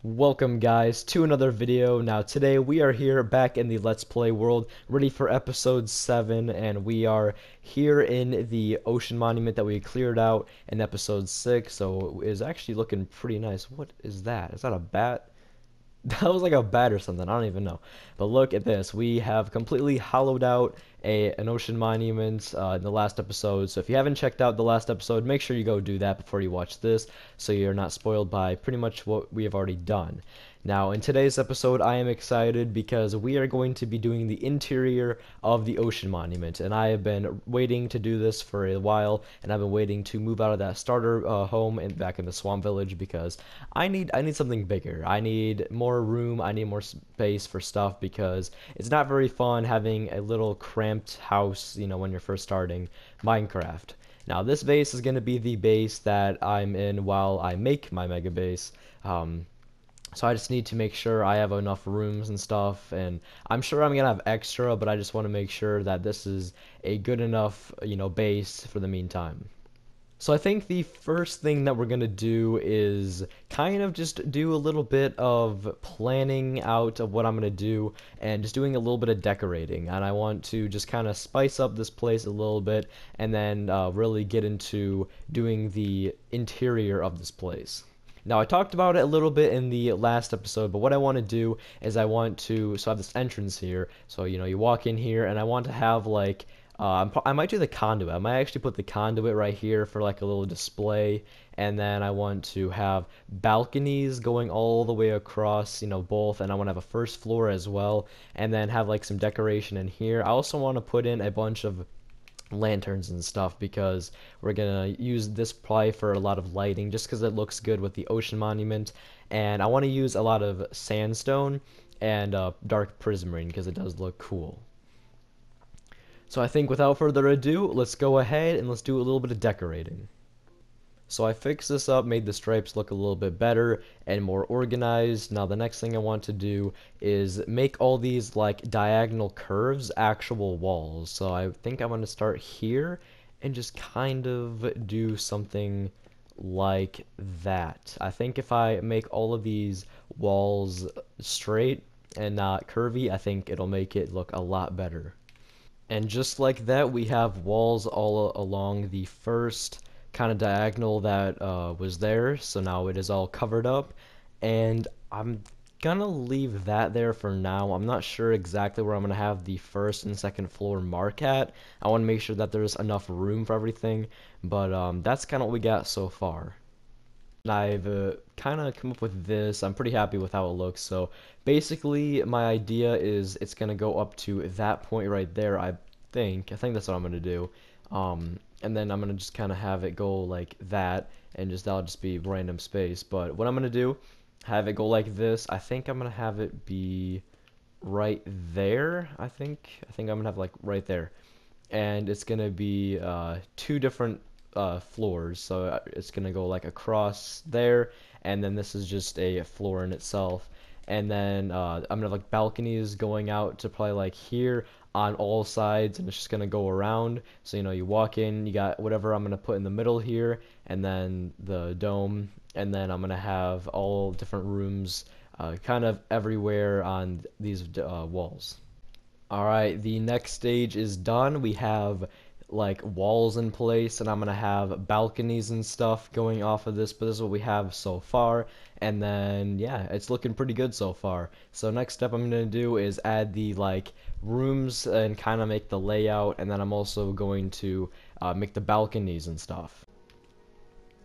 Welcome guys to another video. Now today we are here back in the Let's Play world, ready for episode 7, and we are here in the ocean monument that we cleared out in episode 6, so it is actually looking pretty nice. What is that? Is that a bat? That was like a bat or something. I don't even know. But look at this. We have completely hollowed out an ocean monument in the last episode. So if you haven't checked out the last episode, make sure you go do that before you watch this, so you're not spoiled by pretty much what we have already done. Now, in today's episode, I am excited because we are going to be doing the interior of the ocean monument, and I have been waiting to do this for a while, and I've been waiting to move out of that starter home and back in the swamp village because I need something bigger. I need more room. I need more space for stuff because it's not very fun having a little cramped house, when you're first starting Minecraft. Now, this base is going to be the base that I'm in while I make my mega base. So I just need to make sure I have enough rooms and stuff, and I'm sure I'm gonna have extra, but I just want to make sure that this is a good enough, base for the meantime. So I think the first thing that we're gonna do is kind of just do a little bit of planning out of what I'm gonna do and just doing a little bit of decorating. And I want to just kind of spice up this place a little bit and then really get into doing the interior of this place. Now, I talked about it a little bit in the last episode, but what I want to do is so I have this entrance here. So, you walk in here, and I want to have like, I might do the conduit. I might actually put the conduit right here for like a little display, and then I want to have balconies going all the way across, both, and I want to have a first floor as well, and then have like some decoration in here. I also want to put in a bunch of lanterns and stuff because we're gonna use this probably for a lot of lighting just because it looks good with the ocean monument, and I want to use a lot of sandstone and dark prismarine because it does look cool. So I think without further ado, let's go ahead and let's do a little bit of decorating. So I fixed this up, made the stripes look a little bit better and more organized. Now the next thing I want to do is make all these like diagonal curves actual walls. So I think I'm going to start here and just kind of do something like that. I think if I make all of these walls straight and not curvy, I think it'll make it look a lot better. And just like that, we have walls all along the first kind of diagonal that was there. So now it is all covered up. And I'm gonna leave that there for now. I'm not sure exactly where I'm gonna have the first and second floor mark at. I want to make sure that there's enough room for everything. But that's kind of what we got so far. I've kind of come up with this. I'm pretty happy with how it looks. So basically, my idea is it's gonna go up to that point right there. I think that's what I'm gonna do. And then I'm gonna just kind of have it go like that, and that'll just be random space. But what I'm gonna do, have it go like this. I think I'm gonna have it be right there. I think I'm gonna have like right there, and it's gonna be two different floors. So it's gonna go like across there, and then this is just a floor in itself. And then I'm gonna have like balconies going out to probably like here on all sides, and it's just gonna go around. So you walk in, you got whatever I'm gonna put in the middle here, and then the dome, and then I'm gonna have all different rooms kind of everywhere on these walls. Alright, the next stage is done. We have like walls in place, and I'm gonna have balconies and stuff going off of this, but this is what we have so far. And then yeah, it's looking pretty good so far. So next step I'm gonna do is add the like rooms and kind of make the layout, and then I'm also going to make the balconies and stuff.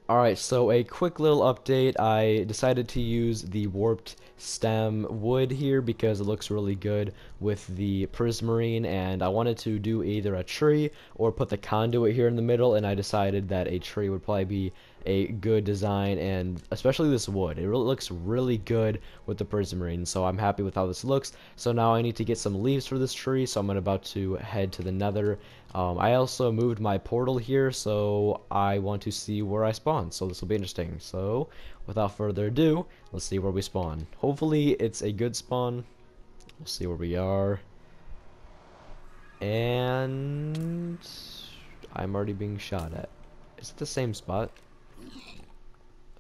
Alright, so a quick little update. I decided to use the warped stem wood here because it looks really good with the prismarine, and I wanted to do either a tree or put the conduit here in the middle, and I decided that a tree would probably be a good design, and especially this wood. It really looks really good with the prismarine, so I'm happy with how this looks. So now I need to get some leaves for this tree, so I'm about to head to the nether. I also moved my portal here, so I want to see where I spawn, so this will be interesting. So without further ado, let's see where we spawn. Hopefully it's a good spawn. We'll see where we are. And I'm already being shot at. Is it the same spot?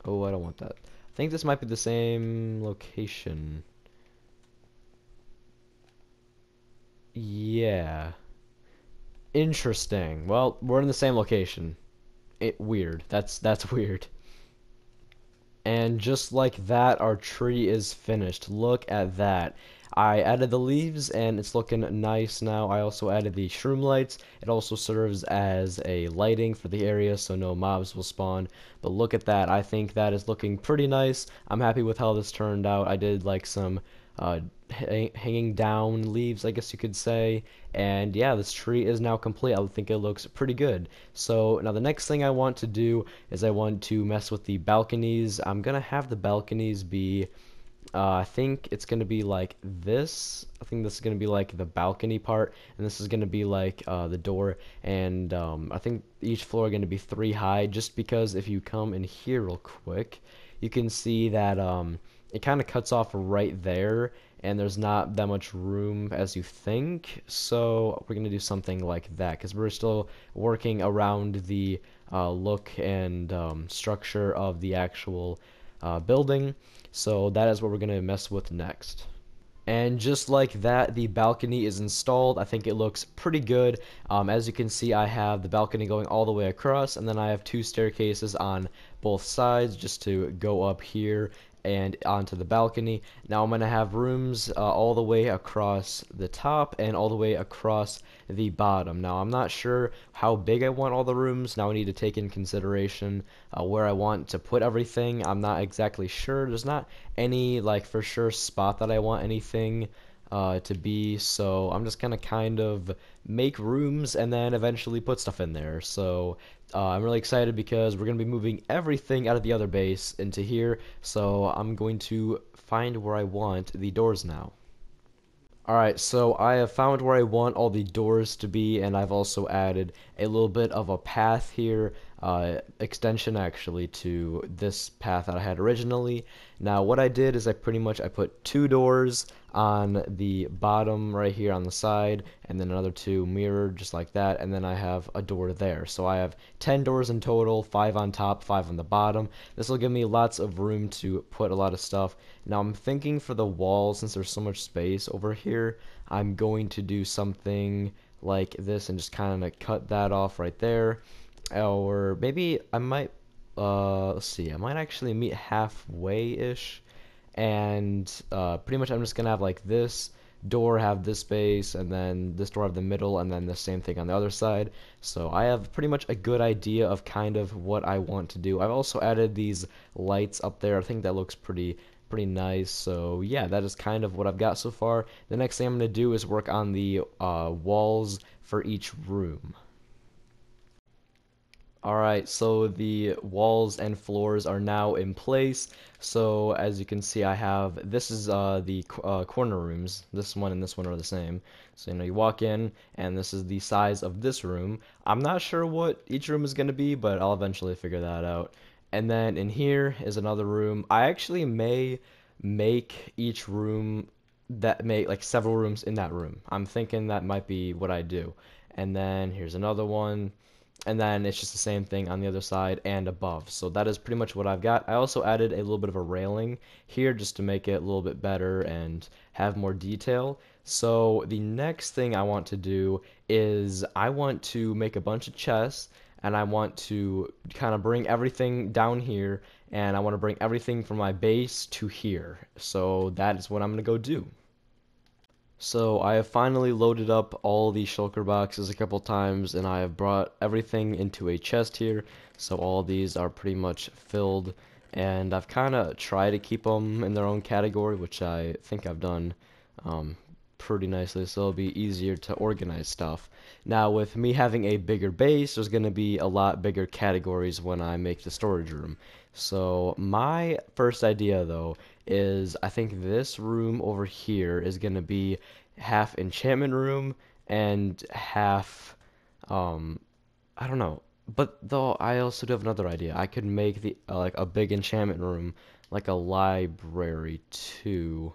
Oh, I don't want that. I think this might be the same location. Yeah. Interesting. Well, we're in the same location. Weird. That's weird. And just like that, our tree is finished. Look at that. I added the leaves and it's looking nice now. I also added the shroom lights. It also serves as a lighting for the area so no mobs will spawn. But look at that. I think that is looking pretty nice. I'm happy with how this turned out. I did like some uh, hanging down leaves, I guess you could say. And yeah, this tree is now complete. I think it looks pretty good. So now the next thing I want to do is I want to mess with the balconies. I'm gonna have the balconies be I think it's gonna be like this. I think this is gonna be like the balcony part, and this is gonna be like the door. And I think each floor are gonna be 3 high, just because if you come in here real quick, you can see that it kind of cuts off right there, and there's not that much room as you think. So we're gonna do something like that, because we're still working around the look and structure of the actual building. So that is what we're going to mess with next. And just like that, the balcony is installed. I think it looks pretty good. As you can see, I have the balcony going all the way across, and then I have 2 staircases on both sides just to go up here and onto the balcony. Now I'm going to have rooms all the way across the top and all the way across the bottom. Now I'm not sure how big I want all the rooms. Now I need to take in consideration where I want to put everything. I'm not exactly sure. There's not any like for sure spot that I want anything to be, so I'm just gonna kind of make rooms and then eventually put stuff in there. So I'm really excited because we're gonna be moving everything out of the other base into here, so I'm going to find where I want the doors now. Alright, so I have found where I want all the doors to be, and I've also added a little bit of a path here, extension actually, to this path that I had originally. Now what I did is I put 2 doors on the bottom right here on the side, and then another 2 mirrored just like that, and then I have a door there. So I have 10 doors in total, 5 on top, 5 on the bottom. This will give me lots of room to put a lot of stuff. Now I'm thinking for the walls, since there's so much space over here, I'm going to do something like this and just kind of cut that off right there. Or maybe I might, let's see, I might actually meet halfway-ish, and pretty much I'm just gonna have like this door have this space, and then this door have the middle, and then the same thing on the other side. So I have pretty much a good idea of kind of what I want to do. I've also added these lights up there. I think that looks pretty nice. So yeah, that is kind of what I've got so far. The next thing I'm going to do is work on the walls for each room. Alright, so the walls and floors are now in place. So as you can see, I have, this is the corner rooms. This one and this one are the same. So you walk in, and this is the size of this room. I'm not sure what each room is going to be, but I'll eventually figure that out. And then in here is another room. I actually may make each room that make like several rooms in that room. I'm thinking that might be what I do. And then here's another one, and then it's just the same thing on the other side and above. So that is pretty much what I've got. I also added a little bit of a railing here just to make it a little bit better and have more detail. So the next thing I want to do is I want to make a bunch of chests, and I want to kind of bring everything down here, and I want to bring everything from my base to here. So that is what I'm going to go do. So I have finally loaded up all the shulker boxes a couple times, and I have brought everything into a chest here. So all these are pretty much filled, and I've kind of tried to keep them in their own category, which I think I've done pretty nicely, so it'll be easier to organize stuff. Now with me having a bigger base, there's going to be a lot bigger categories when I make the storage room. So my first idea though is I think this room over here is going to be half enchantment room and half I don't know. But though I also do have another idea. I could make the like a big enchantment room like a library too.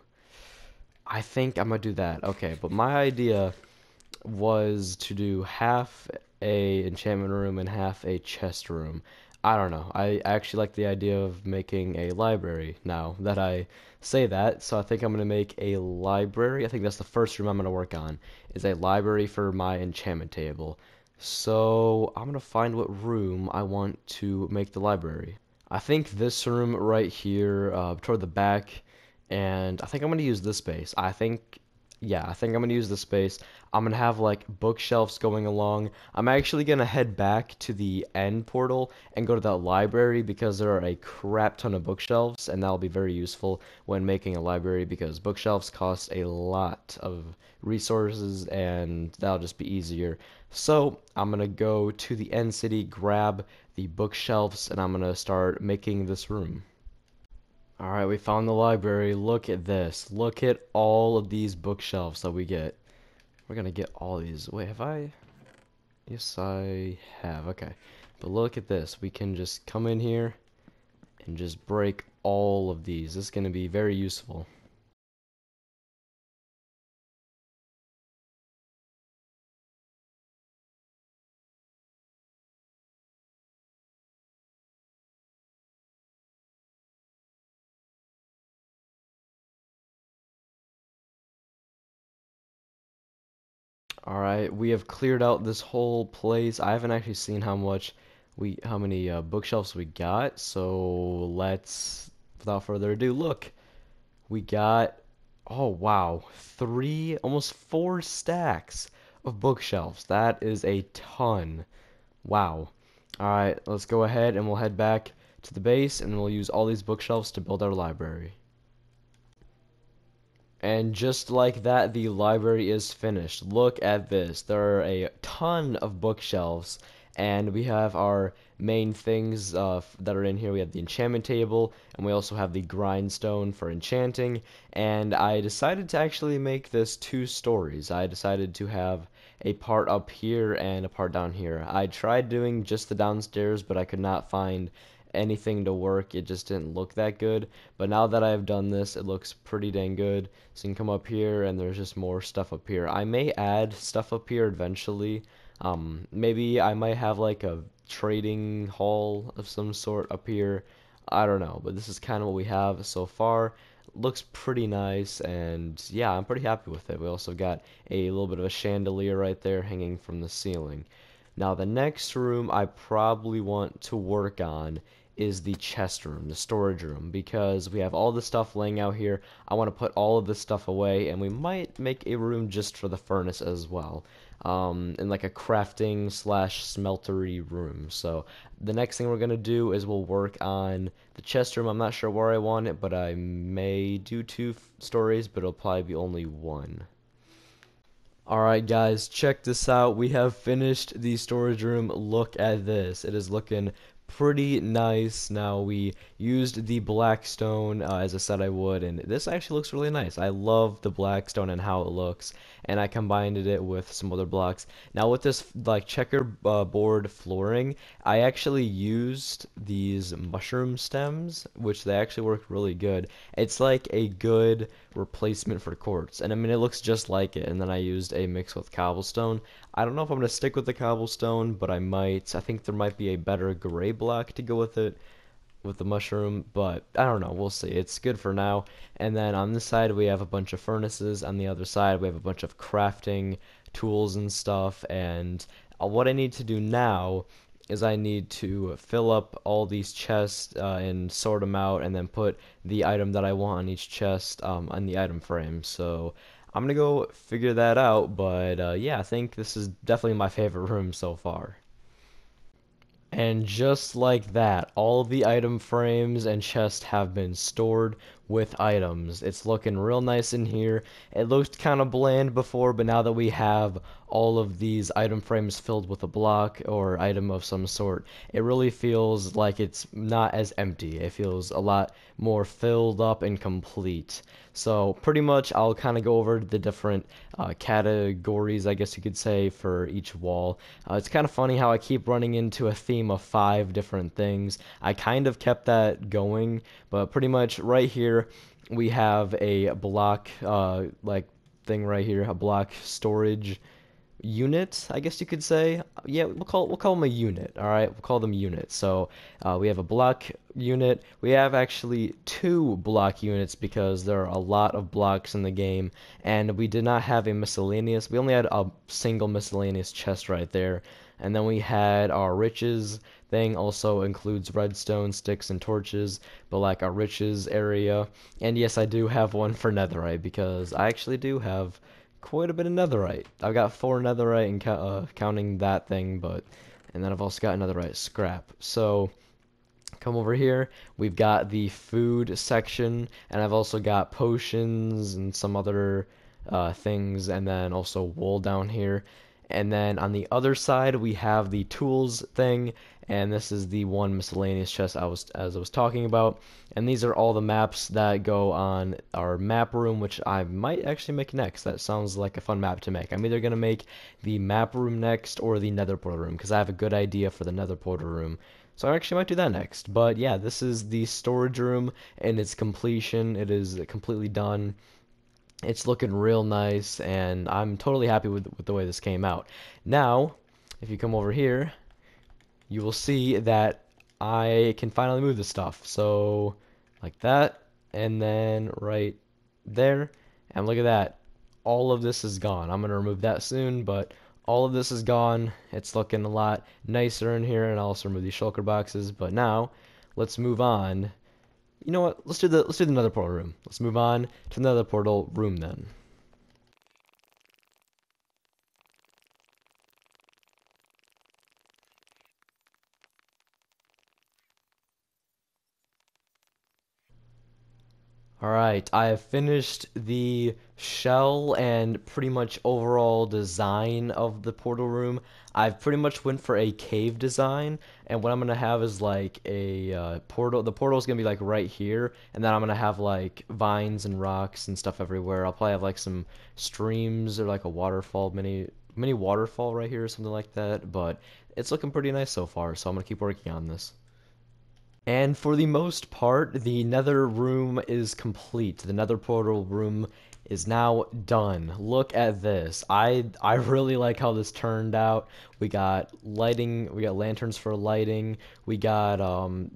I think I'm gonna do that. Okay, but my idea was to do half a enchantment room and half a chest room. I don't know. I actually like the idea of making a library now that I say that. So I think I'm gonna make a library. I think that's the first room I'm gonna work on, is a library for my enchantment table. So I'm gonna find what room I want to make the library. I think this room right here, toward the back, and I think I'm gonna use this space. I think I'm gonna use this space. I'm gonna have like bookshelves going along. I'm actually gonna head back to the end portal and go to that library because there are a crap ton of bookshelves, and that'll be very useful when making a library because bookshelves cost a lot of resources, and that'll just be easier. So I'm gonna go to the end city, grab the bookshelves, and I'm gonna start making this room. Alright, we found the library. Look at this. Look at all of these bookshelves that we get. We're gonna get all these. Wait, have I? Yes, I have. Okay. But look at this. We can just come in here and just break all of these. This is gonna be very useful. Alright, we have cleared out this whole place. I haven't actually seen how many bookshelves we got, so let's, without further ado, look. We got, oh wow, almost four stacks of bookshelves. That is a ton. Wow. Alright, let's go ahead and we'll head back to the base and we'll use all these bookshelves to build our library. And just like that, the library is finished. Look at this. There are a ton of bookshelves, and we have our main things that are in here. We have the enchantment table, and we also have the grindstone for enchanting. And I decided to actually make this two stories. I decided to have a part up here and a part down here. I tried doing just the downstairs, but I could not find anything to work. It just didn't look that good. But now that I've done this, it looks pretty dang good. So you can come up here and there's just more stuff up here. I may add stuff up here eventually. Maybe I might have like a trading hall of some sort up here. I don't know, but this is kind of what we have so far. Looks pretty nice, and yeah, I'm pretty happy with it. We also got a little bit of a chandelier right there hanging from the ceiling. Now the next room I probably want to work on is the chest room, the storage room, because we have all the stuff laying out here. I want to put all of this stuff away, and we might make a room just for the furnace as well, in like a crafting slash smeltery room. So the next thing we're gonna do is we'll work on the chest room. I'm not sure where I want it, but I may do two stories, but it'll probably be only one. Alright guys, check this out. We have finished the storage room. Look at this. It is looking pretty nice. Now we used the black stone as I said I would, and this actually looks really nice. I love the black stone and how it looks, and I combined it with some other blocks. Now with this like checker board flooring, I actually used these mushroom stems, which they actually work really good. It's like a good replacement for quartz, and I mean it looks just like it. And then I used a mix with cobblestone. I don't know if I'm gonna stick with the cobblestone, but I might. I think there might be a better gray block to go with it, with the mushroom, but I don't know. We'll see. It's good for now. And then on this side we have a bunch of furnaces. On the other side we have a bunch of crafting tools and stuff. And what I need to do now is I need to fill up all these chests and sort them out, and then put the item that I want on each chest on the item frame. So I'm gonna go figure that out, but yeah, I think this is definitely my favorite room so far. And just like that, all the item frames and chests have been stored with items. It's looking real nice in here. It looked kind of bland before, but now that we have all of these item frames filled with a block or item of some sort, it really feels like it's not as empty. It feels a lot more filled up and complete. So pretty much I'll kind of go over the different categories, I guess you could say, for each wall. It's kind of funny how I keep running into a theme of 5 different things. I kind of kept that going, but pretty much right here we have a block like thing right here, a block storage unit, I guess you could say. Yeah, we'll call them a unit. All right, we'll call them units. So we have a block unit. We have actually two block units because there are a lot of blocks in the game, and we did not have a miscellaneous. We only had a single miscellaneous chest right there, and then we had our riches thing. Also includes redstone, sticks, and torches, but like our riches area. And yes, I do have one for netherite because I actually do have quite a bit of netherite. I've got 4 netherite and counting that thing, but and then I've also got netherite scrap. So come over here. We've got the food section, and I've also got potions and some other things, and then also wool down here. And then on the other side, we have the tools thing, and this is the one miscellaneous chest as I was talking about. And these are all the maps that go on our map room, which I might actually make next. That sounds like a fun map to make. I'm either gonna make the map room next or the nether portal room, because I have a good idea for the nether portal room. So I actually might do that next. But yeah, this is the storage room and its completion. It is completely done. It's looking real nice, and I'm totally happy with the way this came out. Now, if you come over here, you will see that I can finally move the stuff. So, like that, and then right there, and look at that. All of this is gone. I'm going to remove that soon, but all of this is gone. It's looking a lot nicer in here, and I'll also remove these shulker boxes. But now, let's move on. You know what? Let's do the nether portal room. Let's move on to the nether portal room then. Alright, I have finished the shell and pretty much overall design of the portal room. I've pretty much went for a cave design, and what I'm gonna have is like a portal. The portal is gonna be like right here, and then I'm gonna have like vines and rocks and stuff everywhere. I'll probably have like some streams or like a waterfall, mini waterfall right here or something like that. But it's looking pretty nice so far, so I'm gonna keep working on this. And for the most part, the nether room is complete. The nether portal room is now done. Look at this. I really like how this turned out. We got lighting, we got lanterns for lighting. We got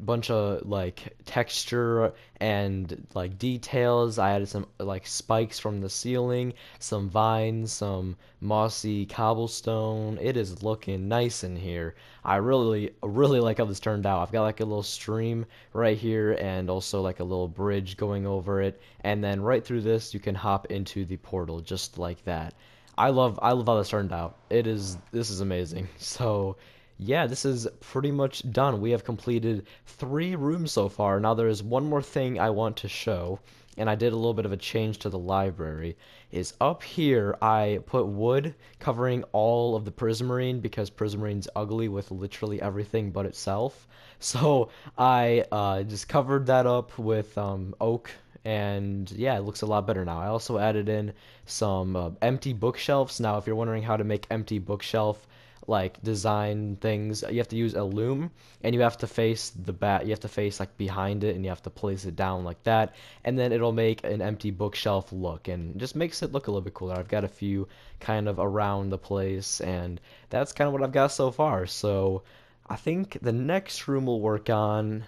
bunch of like texture and like details. I added some like spikes from the ceiling, some vines, some mossy cobblestone. It is looking nice in here. I really like how this turned out. I've got like a little stream right here and also like a little bridge going over it. And then right through this you can hop into the portal just like that. I love how this turned out. This is amazing. So yeah, this is pretty much done. We have completed 3 rooms so far. Now there is one more thing I want to show, and I did a little bit of a change to the library. Is up here I put wood covering all of the prismarine because prismarine's ugly with literally everything but itself. So I just covered that up with oak, and yeah, it looks a lot better now. I also added in some empty bookshelves. Now, if you're wondering how to make empty bookshelf like design things, you have to use a loom, and you have to face the back. You have to face like behind it, and you have to place it down like that, and then it'll make an empty bookshelf look, and just makes it look a little bit cooler. I've got a few kind of around the place, and that's kind of what I've got so far. So I think the next room we'll work on,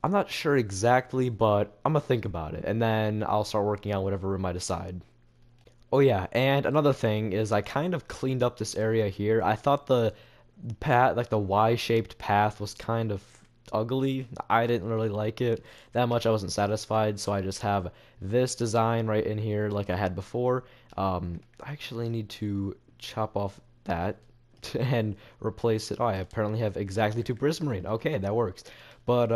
I'm not sure exactly, but I'm gonna think about it, and then I'll start working on whatever room I decide. Oh yeah, and another thing is I kind of cleaned up this area here. I thought the path, like the Y-shaped path, was kind of ugly. I didn't really like it that much. I wasn't satisfied, so I just have this design right in here like I had before. I actually need to chop off that and replace it. Oh, I apparently have exactly 2 prismarine. Okay, that works. But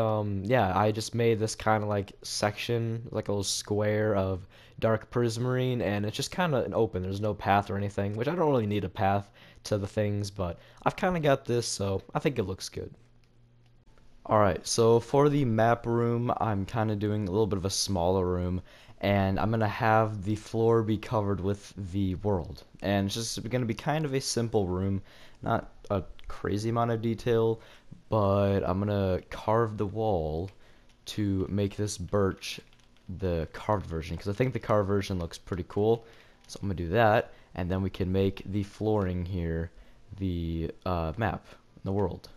yeah, I just made this kind of like section, like a little square of dark prismarine, and it's just kind of an open. There's no path or anything, which I don't really need a path to the things, but I've kind of got this, so I think it looks good. Alright, so for the map room, I'm kind of doing a little bit of a smaller room, and I'm going to have the floor be covered with the world. And it's just going to be kind of a simple room, not a crazy amount of detail, but I'm going to carve the wall to make this birch the carved version, because I think the carved version looks pretty cool. So I'm going to do that. and then we can make the flooring here the map, the world.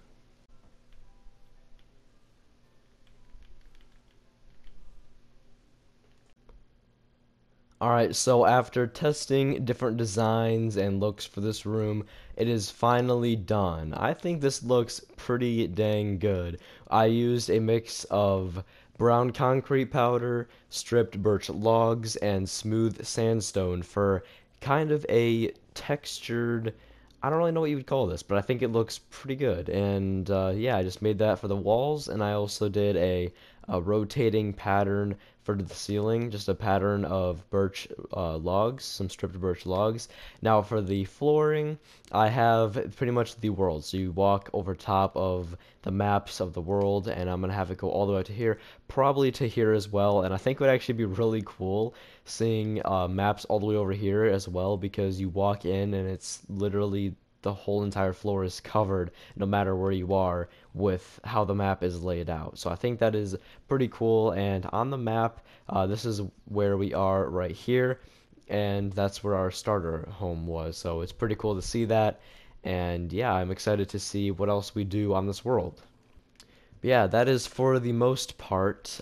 Alright, so after testing different designs and looks for this room, it is finally done. I think this looks pretty dang good. I used a mix of brown concrete powder, stripped birch logs, and smooth sandstone for kind of a textured, I don't really know what you would call this, but I think it looks pretty good. And yeah, I just made that for the walls, and I also did a rotating pattern for the ceiling, just a pattern of birch logs, some stripped birch logs. Now for the flooring, I have pretty much the world. So you walk over top of the maps of the world, and I'm gonna have it go all the way to here, probably to here as well. And I think it would actually be really cool seeing maps all the way over here as well, because you walk in and it's literally the whole entire floor is covered, no matter where you are, with how the map is laid out. So I think that is pretty cool. And on the map, this is where we are right here, and that's where our starter home was. So it's pretty cool to see that. And yeah, I'm excited to see what else we do on this world. Yeah, that is for the most part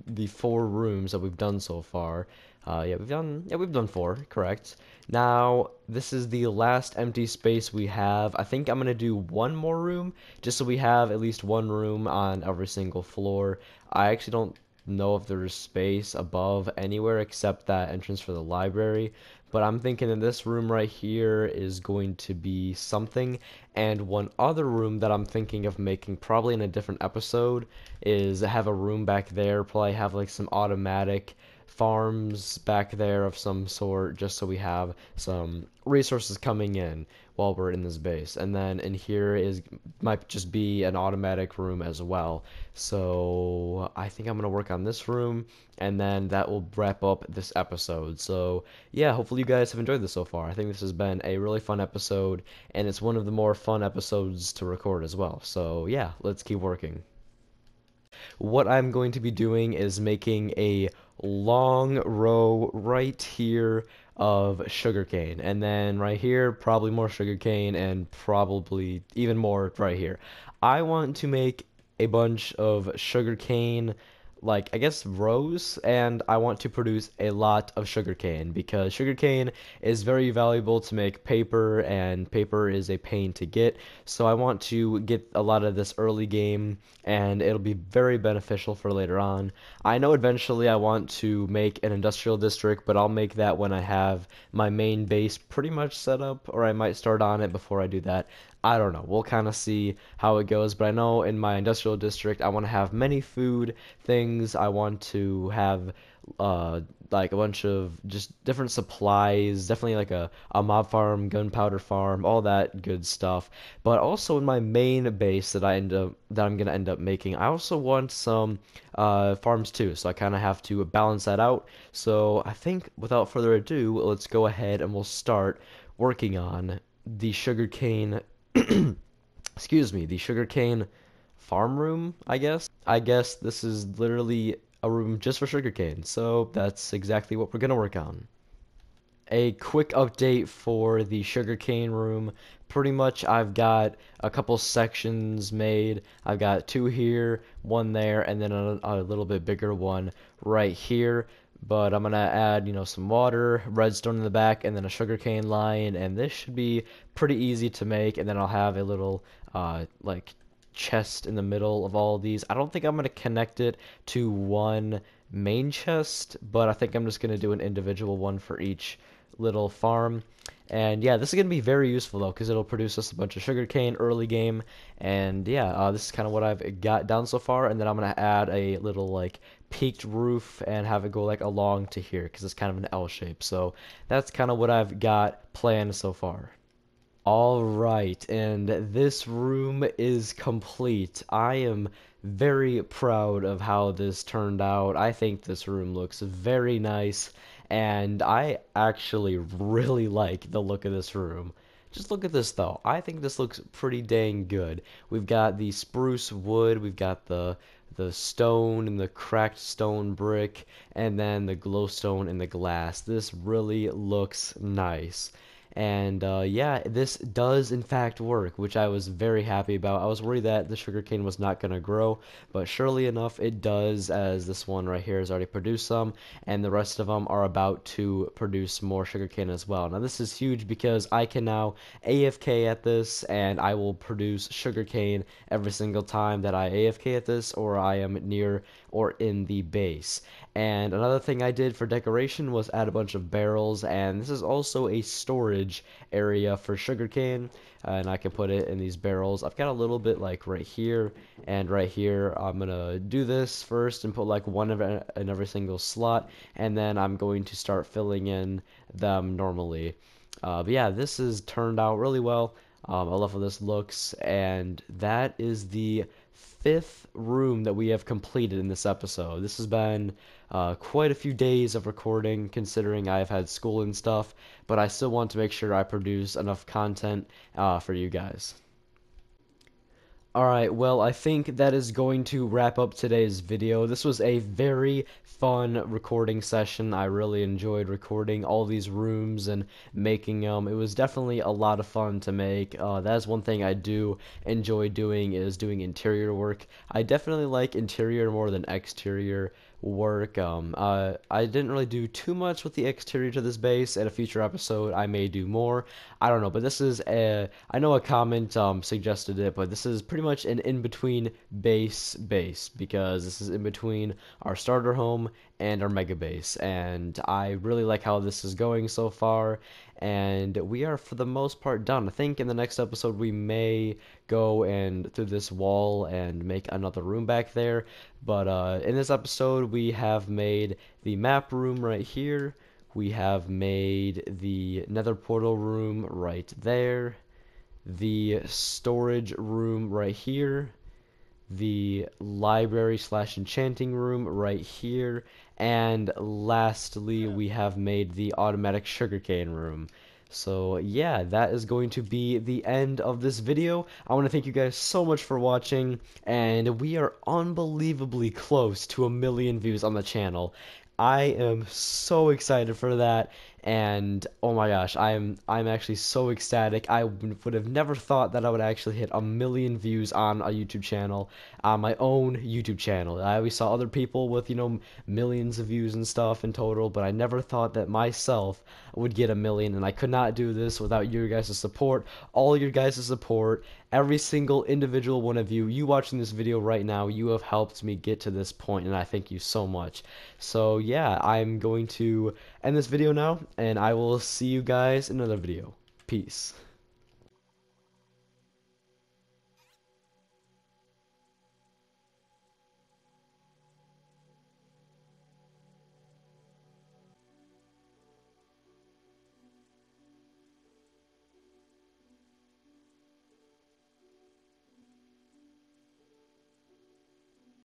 the 4 rooms that we've done so far. Yeah, we've done 4, correct. Now, this is the last empty space we have. I think I'm gonna do one more room, just so we have at least one room on every single floor. I actually don't know if there's space above anywhere except that entrance for the library, but I'm thinking that this room right here is going to be something. And one other room that I'm thinking of making, probably in a different episode, is have a room back there, probably have like some automatic farms back there of some sort, just so we have some resources coming in while we're in this base. And then in here is might just be an automatic room as well. So I think I'm gonna work on this room, and then that will wrap up this episode. So yeah, hopefully you guys have enjoyed this so far. I think this has been a really fun episode, and it's one of the more fun episodes to record as well. So yeah, let's keep working. What I'm going to be doing is making a long row right here of sugarcane, and then right here probably more sugarcane, and probably even more right here. I want to make a bunch of sugarcane, like I guess rows, and I want to produce a lot of sugarcane because sugarcane is very valuable to make paper, and paper is a pain to get. So I want to get a lot of this early game, and it'll be very beneficial for later on. I know eventually I want to make an industrial district, but I'll make that when I have my main base pretty much set up, or I might start on it before I do that. I don't know. We'll kind of see how it goes, but I know in my industrial district I want to have many food things. I want to have like a bunch of just different supplies, definitely like a mob farm, gunpowder farm, all that good stuff. But also in my main base that I'm gonna end up making, I also want some farms too. So I kind of have to balance that out. So I think without further ado, let's go ahead and we'll start working on the sugarcane excuse me, the sugarcane farm room, I guess. I guess this is literally a room just for sugarcane, so that's exactly what we're gonna work on. A quick update for the sugarcane room. Pretty much I've got a couple sections made. I've got 2 here, 1 there, and then a little bit bigger one right here. But I'm gonna add, some water, redstone in the back, and then a sugarcane line, and this should be pretty easy to make. And then I'll have a little like chest in the middle of all of these. I don't think I'm gonna connect it to one main chest, but I think I'm just gonna do an individual one for each little farm. And yeah, this is gonna be very useful though, because it'll produce us a bunch of sugarcane early game. And yeah, this is kind of what I've got down so far. And then I'm gonna add a little like peaked roof and have it go like along to here, because it's kind of an L shape. So that's kind of what I've got planned so far. All right, and this room is complete. I am very proud of how this turned out. I think this room looks very nice, and I actually really like the look of this room. Just look at this though. I think this looks pretty dang good. We've got the spruce wood, we've got the the stone and the cracked stone brick, and then the glowstone and the glass. This really looks nice. And yeah, this does in fact work, which I was very happy about. I was worried that the sugarcane was not going to grow, but surely enough it does, as this one right here has already produced some, and the rest of them are about to produce more sugarcane as well. Now this is huge because I can now AFK at this, and I will produce sugarcane every single time that I AFK at this, or I am near or in the base. And another thing I did for decoration was add a bunch of barrels, and this is also a storage area for sugarcane, and I can put it in these barrels. I've got a little bit like right here and right here. I'm gonna do this first and put like one in every single slot, and then I'm going to start filling in them normally. But yeah, this has turned out really well. I love how this looks, and that is the fifth room that we have completed in this episode. This has been quite a few days of recording, considering I've had school and stuff, but I still want to make sure I produce enough content for you guys. Alright, well, I think that is going to wrap up today's video. This was a very fun recording session. I really enjoyed recording all these rooms and making them. It was definitely a lot of fun to make. That is one thing I do enjoy doing, is doing interior work. I definitely like interior more than exterior work. I didn't really do too much with the exterior to this base. In a future episode I may do more. I don't know, but this is I know a comment suggested it, but this is pretty much an in-between base because this is in between our starter home and our mega base, and I really like how this is going so far, and we are for the most part done. I think in the next episode we may go and through this wall and make another room back there, but in this episode we have made the map room right here. We have made the nether portal room right there, the storage room right here, the library slash enchanting room right here, and lastly we have made the automatic sugarcane room. So yeah, that is going to be the end of this video. I want to thank you guys so much for watching, and we are unbelievably close to 1,000,000 views on the channel. I am so excited for that, and oh my gosh, I'm actually so ecstatic. I would have never thought that I would actually hit 1,000,000 views on a YouTube channel, on my own YouTube channel. I always saw other people with, you know, millions of views and stuff in total, but I never thought that myself would get 1,000,000, and I could not do this without your guys' support. All your guys' support, every single individual one of you, you watching this video right now, you have helped me get to this point, and I thank you so much. So yeah, I'm going to end this video now, and I will see you guys in another video. Peace.